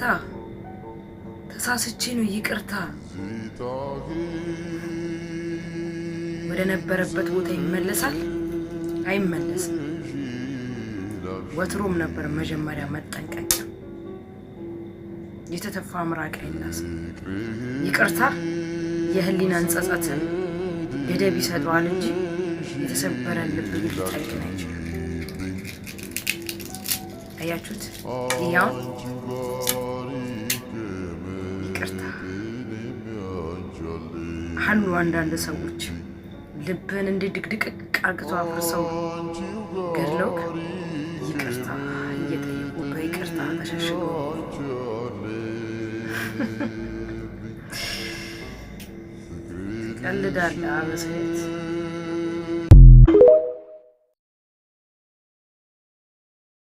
ይቅርታ ተሳስቼ ነው ይቅርታ ወደ ነበረበት ቦታ ይመለሳል አይመለስም ወትሮም ነበር መጀመሪያ መጠንቀቅ የተተፋ ምራቅ አይላስ ይቅርታ የህሊናን ጸጸትን ገደብ ይሰጠዋል እንጂ የተሰበረን ልብ ሊጠግን አይችልም አያችሁት ያው ይቅርታ አሉ አንዳንድ ሰዎች ልብን እንደ ድቅድቅ አርግተው አፍርሰው ገድለውክ ይቅርታ እየጠየቁ በይቅርታ ተሸሽገው ቀልዳለህ አበስለት